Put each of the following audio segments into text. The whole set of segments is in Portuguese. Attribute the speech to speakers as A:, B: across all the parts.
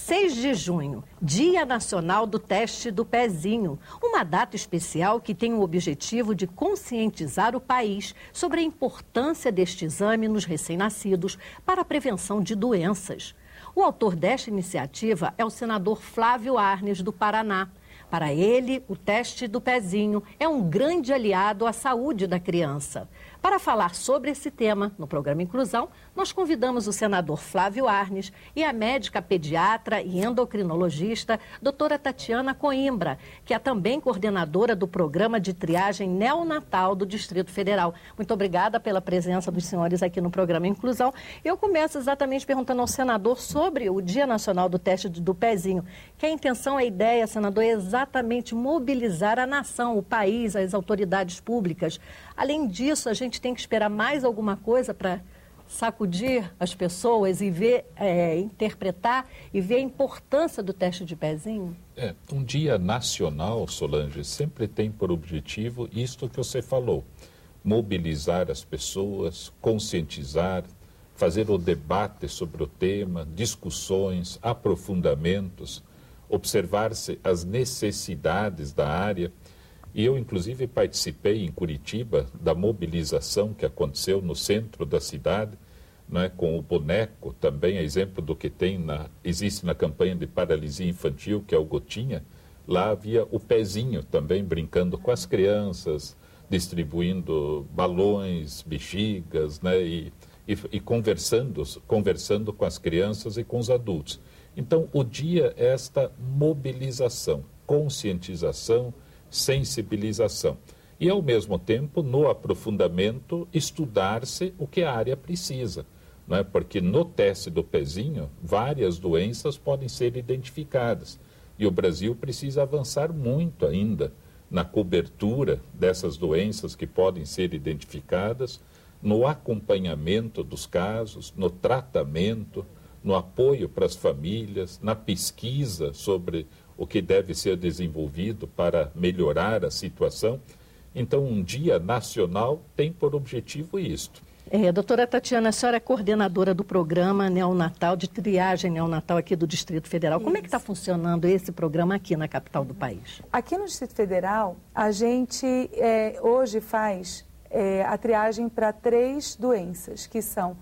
A: 6 de junho, Dia Nacional do Teste do Pezinho, uma data especial que tem o objetivo de conscientizar o país sobre a importância deste exame nos recém-nascidos para a prevenção de doenças. O autor desta iniciativa é o senador Flávio Arnes, do Paraná. Para ele, o teste do pezinho é um grande aliado à saúde da criança. Para falar sobre esse tema, no programa Inclusão, nós convidamos o senador Flávio Arnes e a médica pediatra e endocrinologista, doutora Tatiana Coimbra, que é também coordenadora do programa de triagem neonatal do Distrito Federal. Muito obrigada pela presença dos senhores aqui no programa Inclusão. Eu começo exatamente perguntando ao senador sobre o Dia Nacional do Teste do Pezinho, que a intenção, a ideia, senador, é exatamente mobilizar a nação, o país, as autoridades públicas. Além disso, a gente tem que esperar mais alguma coisa para sacudir as pessoas e ver, interpretar e ver a importância do teste de pezinho?
B: Um dia nacional, Solange, sempre tem por objetivo isto que você falou: mobilizar as pessoas, conscientizar, fazer o debate sobre o tema, discussões, aprofundamentos, observar-se as necessidades da área. E eu, inclusive, participei em Curitiba da mobilização que aconteceu no centro da cidade, né, com o boneco, também a exemplo do que existe na campanha de paralisia infantil, que é o Gotinha. Lá havia o pezinho também brincando com as crianças, distribuindo balões, bexigas, né, e conversando com as crianças e com os adultos. Então, o dia é esta mobilização, conscientização, sensibilização. E, ao mesmo tempo, no aprofundamento, estudar-se o que a área precisa. Não é? Porque no teste do pezinho, várias doenças podem ser identificadas. E o Brasil precisa avançar muito ainda na cobertura dessas doenças que podem ser identificadas, no acompanhamento dos casos, no tratamento, no apoio para as famílias, na pesquisa sobre o que deve ser desenvolvido para melhorar a situação. Então, um dia nacional tem por objetivo isto.
A: Doutora Tatiana, a senhora é coordenadora do programa neonatal, de triagem neonatal aqui do Distrito Federal. Como é que está funcionando esse programa aqui na capital do país?
C: Aqui no Distrito Federal, a gente hoje faz a triagem para 3 doenças, que são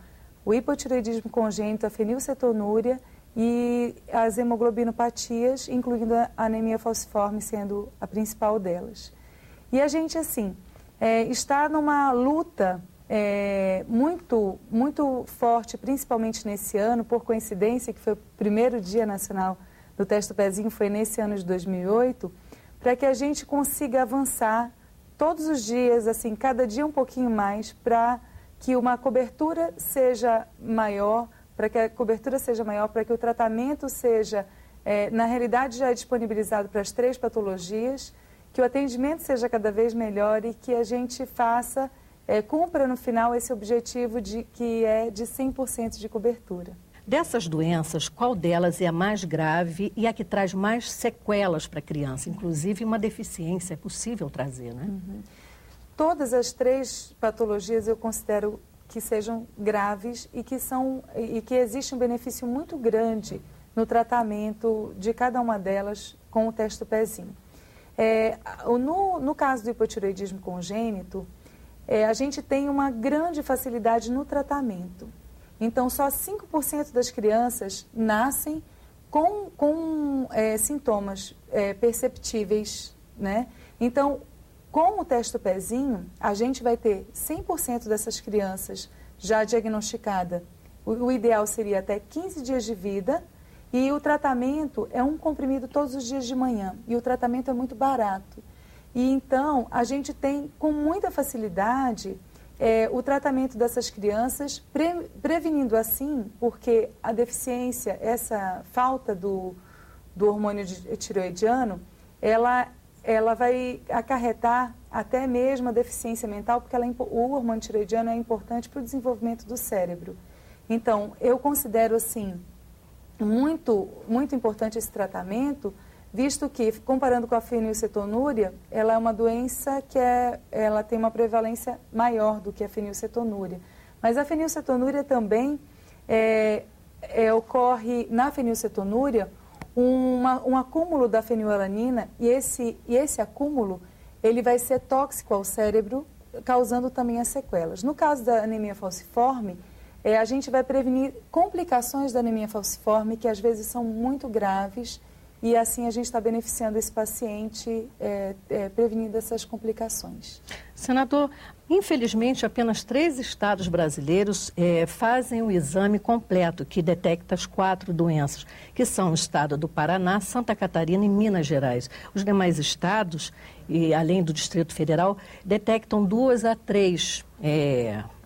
C: o hipotireoidismo congênito, a fenilcetonúria e as hemoglobinopatias, incluindo a anemia falciforme sendo a principal delas. E a gente, assim, está numa luta muito forte, principalmente nesse ano, por coincidência, que foi o primeiro Dia Nacional do Teste do Pezinho, foi nesse ano de 2008, para que a gente consiga avançar todos os dias, assim, cada dia um pouquinho mais, para que uma cobertura seja maior, para que o tratamento seja, na realidade, já disponibilizado para as 3 patologias, que o atendimento seja cada vez melhor e que a gente cumpra no final esse objetivo que é de 100% de cobertura.
A: Dessas doenças, qual delas é a mais grave e a que traz mais sequelas para a criança? Inclusive, uma deficiência é possível trazer, né?
C: Uhum. Todas as 3 patologias eu considero que sejam graves e que existe um benefício muito grande no tratamento de cada uma delas com o teste do pezinho. No caso do hipotireoidismo congênito, a gente tem uma grande facilidade no tratamento. Então, só 5% das crianças nascem com sintomas perceptíveis, né? Então, com o teste do pezinho, a gente vai ter 100% dessas crianças já diagnosticada. O ideal seria até 15 dias de vida e o tratamento é um comprimido todos os dias de manhã e o tratamento é muito barato. E então, a gente tem com muita facilidade o tratamento dessas crianças, prevenindo assim, porque a deficiência, essa falta do hormônio tireoidiano, ela vai acarretar até mesmo a deficiência mental, porque o hormônio tireoidiano é importante para o desenvolvimento do cérebro. Então, eu considero, assim, muito, muito importante esse tratamento, visto que, comparando com a fenilcetonúria, ela é uma doença que ela tem uma prevalência maior do que a fenilcetonúria. Mas a fenilcetonúria também ocorre na fenilcetonúria um acúmulo da fenilalanina e esse acúmulo ele vai ser tóxico ao cérebro, causando também as sequelas. No caso da anemia falciforme, a gente vai prevenir complicações da anemia falciforme que às vezes são muito graves e assim a gente está beneficiando esse paciente, prevenindo essas complicações.
A: Senador, infelizmente apenas 3 estados brasileiros fazem o exame completo que detecta as 4 doenças, que são o estado do Paraná, Santa Catarina e Minas Gerais. Os demais estados, e além do Distrito Federal, detectam 2 a 3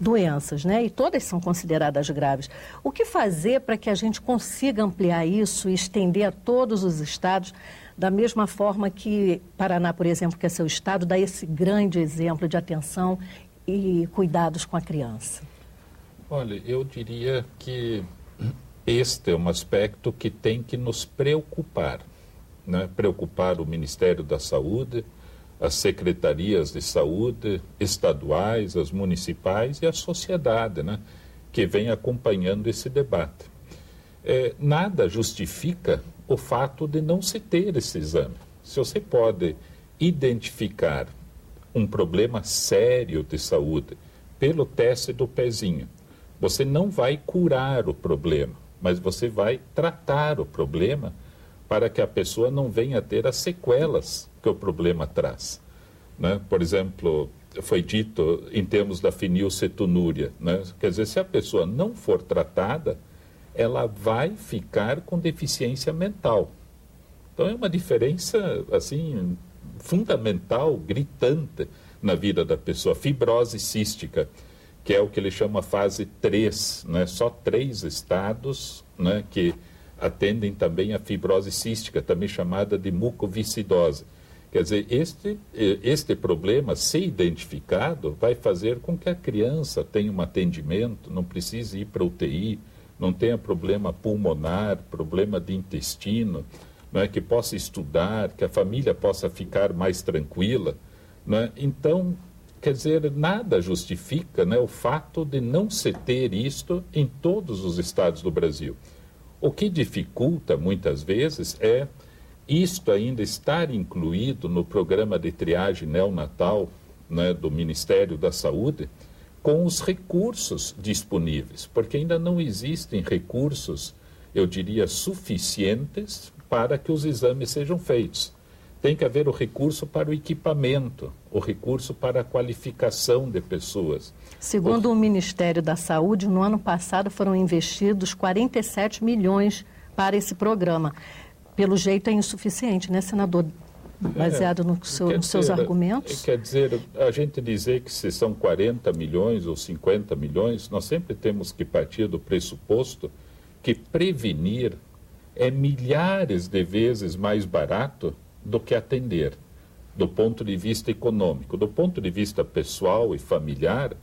A: doenças, né? E todas são consideradas graves. O que fazer para que a gente consiga ampliar isso e estender a todos os estados, da mesma forma que Paraná, por exemplo, que é seu estado, dá esse grande exemplo de atenção e cuidados com a criança?
B: Olha, eu diria que este é um aspecto que tem que nos preocupar, né? Preocupar o Ministério da Saúde, as secretarias de saúde estaduais, as municipais e a sociedade, né, que vem acompanhando esse debate. Nada justifica o fato de não se ter esse exame. Se você pode identificar um problema sério de saúde pelo teste do pezinho, você não vai curar o problema, mas você vai tratar o problema para que a pessoa não venha a ter as sequelas que o problema traz, né? Por exemplo, foi dito em termos da fenilcetonúria, né? Quer dizer, se a pessoa não for tratada, ela vai ficar com deficiência mental. Então é uma diferença assim fundamental, gritante na vida da pessoa. Fibrose cística, que é o que ele chama fase 3, né? Só 3 estados, né, que atendem também a fibrose cística, também chamada de mucoviscidose. Quer dizer, este problema, se identificado, vai fazer com que a criança tenha um atendimento, não precise ir para UTI, não tenha problema pulmonar, problema de intestino, não é, que possa estudar, que a família possa ficar mais tranquila, não é? Então, quer dizer, nada justifica, né, o fato de não se ter isto em todos os estados do Brasil. O que dificulta, muitas vezes, é isto ainda estar incluído no programa de triagem neonatal, né, do Ministério da Saúde, com os recursos disponíveis, porque ainda não existem recursos, eu diria, suficientes para que os exames sejam feitos. Tem que haver o recurso para o equipamento, o recurso para a qualificação de pessoas.
A: Segundo o Ministério da Saúde, no ano passado foram investidos 47 milhões para esse programa. Pelo jeito é insuficiente, né, senador? Baseado nos seus argumentos?
B: Quer dizer, a gente dizer que se são 40 milhões ou 50 milhões, nós sempre temos que partir do pressuposto que prevenir é milhares de vezes mais barato do que atender, do ponto de vista econômico. Do ponto de vista pessoal e familiar,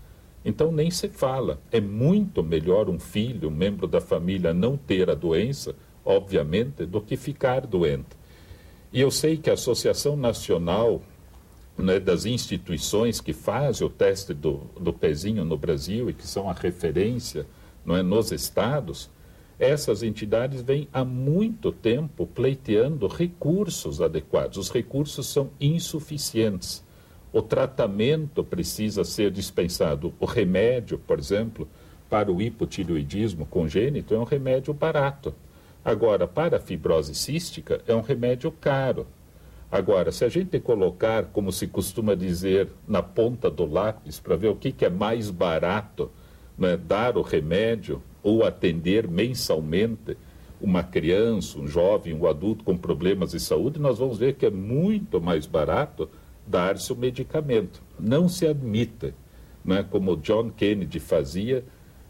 B: então nem se fala. É muito melhor um filho, um membro da família não ter a doença, obviamente, do que ficar doente. E eu sei que a Associação Nacional, né, das instituições que fazem o teste do pezinho no Brasil e que são a referência, não é, nos estados, essas entidades vêm há muito tempo pleiteando recursos adequados. Os recursos são insuficientes. O tratamento precisa ser dispensado. O remédio, por exemplo, para o hipotireoidismo congênito é um remédio barato. Agora, para a fibrose cística, é um remédio caro. Agora, se a gente colocar, como se costuma dizer, na ponta do lápis, para ver o que é mais barato, né, dar o remédio ou atender mensalmente uma criança, um jovem, um adulto com problemas de saúde, nós vamos ver que é muito mais barato dar-se o medicamento. Não se admite, né, como John Kennedy fazia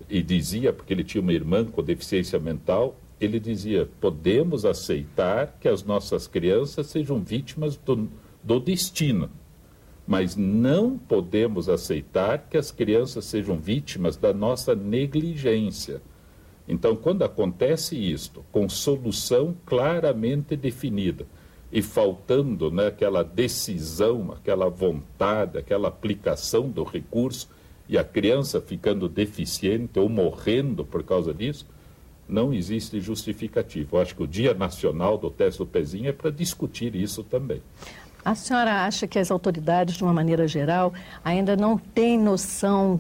B: e dizia, porque ele tinha uma irmã com deficiência mental, ele dizia, podemos aceitar que as nossas crianças sejam vítimas do destino, mas não podemos aceitar que as crianças sejam vítimas da nossa negligência. Então, quando acontece isto, com solução claramente definida e faltando, né, aquela decisão, aquela vontade, aquela aplicação do recurso e a criança ficando deficiente ou morrendo por causa disso, não existe justificativo. Eu acho que o Dia Nacional do Teste do Pezinho é para discutir isso também.
A: A senhora acha que as autoridades, de uma maneira geral, ainda não têm noção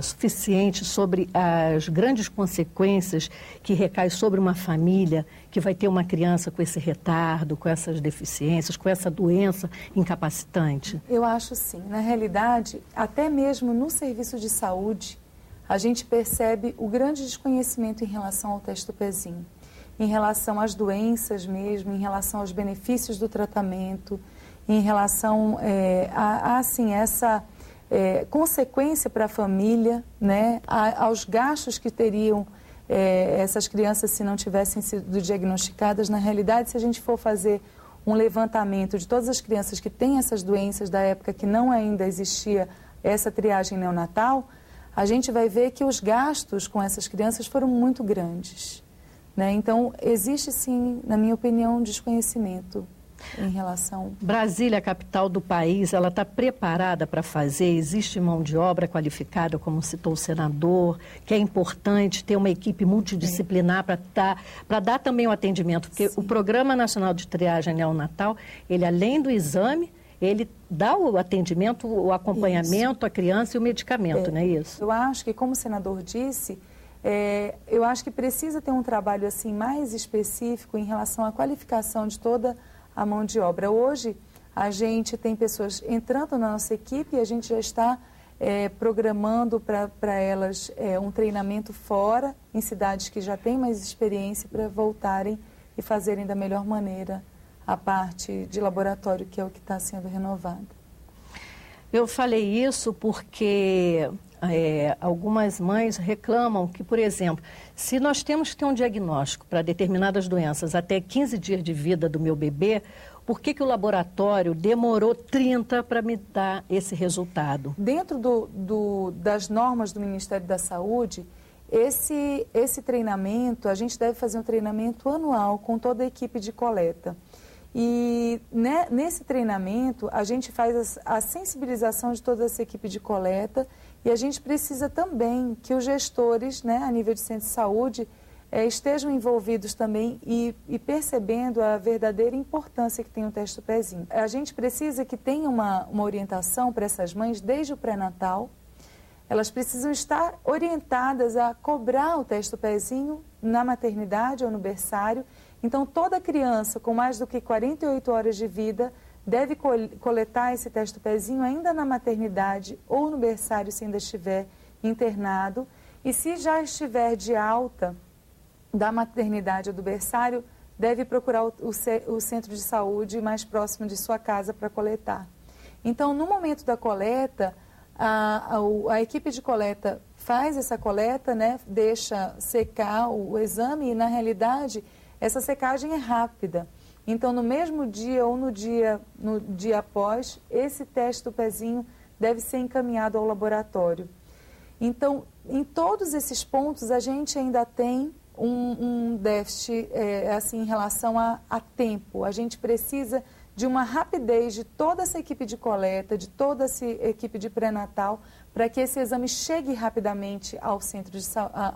A: suficiente sobre as grandes consequências que recaem sobre uma família que vai ter uma criança com esse retardo, com essas deficiências, com essa doença incapacitante?
C: Eu acho sim. Na realidade, até mesmo no serviço de saúde, a gente percebe o grande desconhecimento em relação ao teste do pezinho, em relação às doenças mesmo, em relação aos benefícios do tratamento, em relação a assim, essa consequência para a família, né, aos gastos que teriam essas crianças se não tivessem sido diagnosticadas. Na realidade, se a gente for fazer um levantamento de todas as crianças que têm essas doenças da época que não ainda existia essa triagem neonatal, a gente vai ver que os gastos com essas crianças foram muito grandes, né? Então, existe sim, na minha opinião, um desconhecimento em relação...
A: Brasília, a capital do país, ela está preparada para fazer? Existe mão de obra qualificada, como citou o senador, que é importante ter uma equipe multidisciplinar para dar também o atendimento, porque o Programa Nacional de Triagem Neonatal, ele além do exame, ele dá o atendimento, o acompanhamento à criança e o medicamento, não é isso?
C: Eu acho que, como o senador disse, eu acho que precisa ter um trabalho assim mais específico em relação à qualificação de toda a mão de obra. Hoje, a gente tem pessoas entrando na nossa equipe e a gente já está programando para elas um treinamento fora, em cidades que já têm mais experiência, para voltarem e fazerem da melhor maneira a parte de laboratório, que é o que está sendo renovado.
A: Eu falei isso porque algumas mães reclamam que, por exemplo, se nós temos que ter um diagnóstico para determinadas doenças até 15 dias de vida do meu bebê, por que o laboratório demorou 30 para me dar esse resultado?
C: Dentro das normas do Ministério da Saúde, esse treinamento, a gente deve fazer um treinamento anual com toda a equipe de coleta. E nesse treinamento, a gente faz a sensibilização de toda essa equipe de coleta e a gente precisa também que os gestores, né, a nível de centro de saúde, estejam envolvidos também e percebendo a verdadeira importância que tem o teste do pezinho. A gente precisa que tenha uma orientação para essas mães desde o pré-natal. Elas precisam estar orientadas a cobrar o teste do pezinho na maternidade ou no berçário. Então, toda criança com mais do que 48 horas de vida deve coletar esse teste do pezinho ainda na maternidade ou no berçário, se ainda estiver internado. E se já estiver de alta da maternidade ou do berçário, deve procurar o centro de saúde mais próximo de sua casa para coletar. Então, no momento da coleta, a equipe de coleta faz essa coleta, né, deixa secar o exame e, na realidade, essa secagem é rápida. Então, no mesmo dia ou no dia após, esse teste do pezinho deve ser encaminhado ao laboratório. Então, em todos esses pontos, a gente ainda tem um déficit assim, em relação a tempo. A gente precisa de uma rapidez de toda essa equipe de coleta, de toda essa equipe de pré-natal, para que esse exame chegue rapidamente ao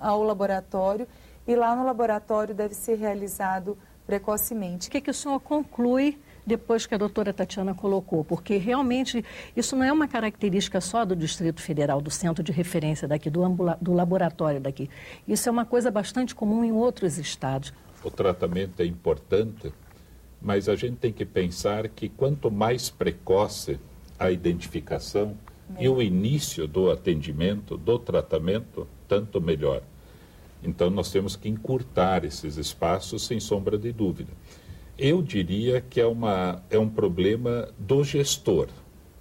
C: ao laboratório, e lá no laboratório deve ser realizado precocemente.
A: O que o senhor conclui depois que a doutora Tatiana colocou? Porque realmente isso não é uma característica só do Distrito Federal, do centro de referência daqui, do laboratório daqui. Isso é uma coisa bastante comum em outros estados.
B: O tratamento é importante, mas a gente tem que pensar que quanto mais precoce a identificação e o início do atendimento, do tratamento, tanto melhor. Então, nós temos que encurtar esses espaços, sem sombra de dúvida. Eu diria que é um problema do gestor,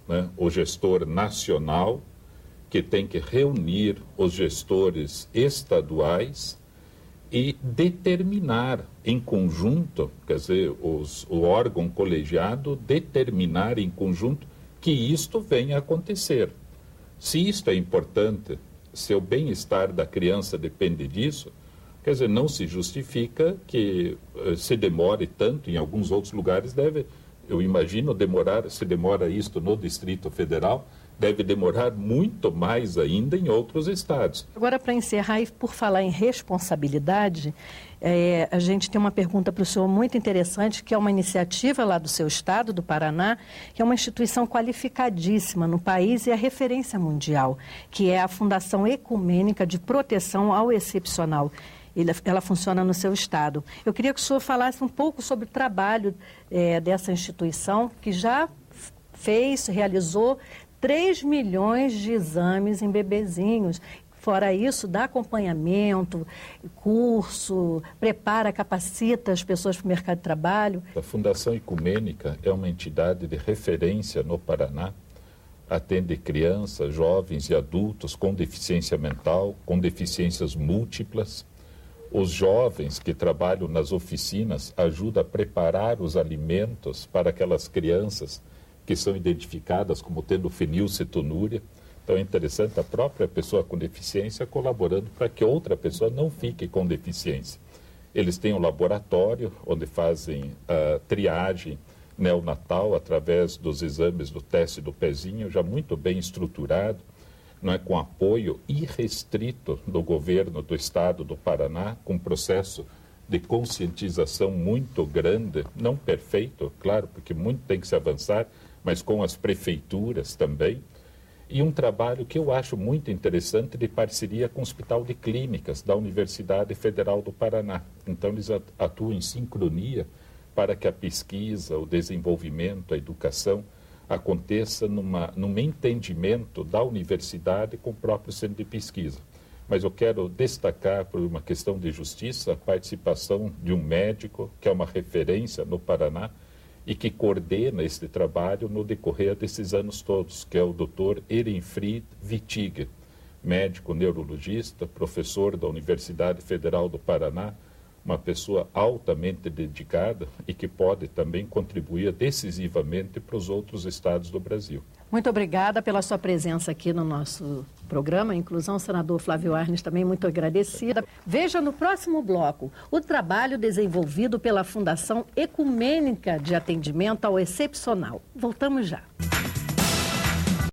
B: né? O gestor nacional, que tem que reunir os gestores estaduais e determinar em conjunto, quer dizer, o órgão colegiado determinar em conjunto que isto venha a acontecer. Se isto é importante, se o bem-estar da criança depende disso, quer dizer, não se justifica que se demore tanto. Em alguns outros lugares eu imagino, se demora isto no Distrito Federal, deve demorar muito mais ainda em outros estados.
A: Agora, para encerrar e por falar em responsabilidade, a gente tem uma pergunta para o senhor muito interessante, que é uma iniciativa lá do seu estado, do Paraná, que é uma instituição qualificadíssima no país e é referência mundial, que é a Fundação Ecumênica de Proteção ao Excepcional. Ela funciona no seu estado. Eu queria que o senhor falasse um pouco sobre o trabalho dessa instituição, que já realizou 3 milhões de exames em bebezinhos. Fora isso, dá acompanhamento, curso, prepara, capacita as pessoas para o mercado de trabalho.
B: A Fundação Ecumênica é uma entidade de referência no Paraná. Atende crianças, jovens e adultos com deficiência mental, com deficiências múltiplas. Os jovens que trabalham nas oficinas ajudam a preparar os alimentos para aquelas crianças que são identificadas como tendo fenilcetonúria. Então é interessante a própria pessoa com deficiência colaborando para que outra pessoa não fique com deficiência. Eles têm um laboratório onde fazem a triagem neonatal através dos exames do teste do pezinho, já muito bem estruturado, não é, com apoio irrestrito do governo do estado do Paraná, com um processo de conscientização muito grande, não perfeito, claro, porque muito tem que se avançar, mas com as prefeituras também. E um trabalho que eu acho muito interessante de parceria com o Hospital de Clínicas da Universidade Federal do Paraná. Então, eles atuam em sincronia para que a pesquisa, o desenvolvimento, a educação aconteça num entendimento da universidade com o próprio centro de pesquisa. Mas eu quero destacar, por uma questão de justiça, a participação de um médico, que é uma referência no Paraná, e que coordena este trabalho no decorrer desses anos todos, que é o Dr. Ehrenfried Wittiger, médico neurologista, professor da Universidade Federal do Paraná, uma pessoa altamente dedicada e que pode também contribuir decisivamente para os outros estados do Brasil.
A: Muito obrigada pela sua presença aqui no nosso programa Inclusão, senador Flávio Arnes, também muito agradecida. Veja no próximo bloco o trabalho desenvolvido pela Fundação Ecumênica de Atendimento ao Excepcional. Voltamos já.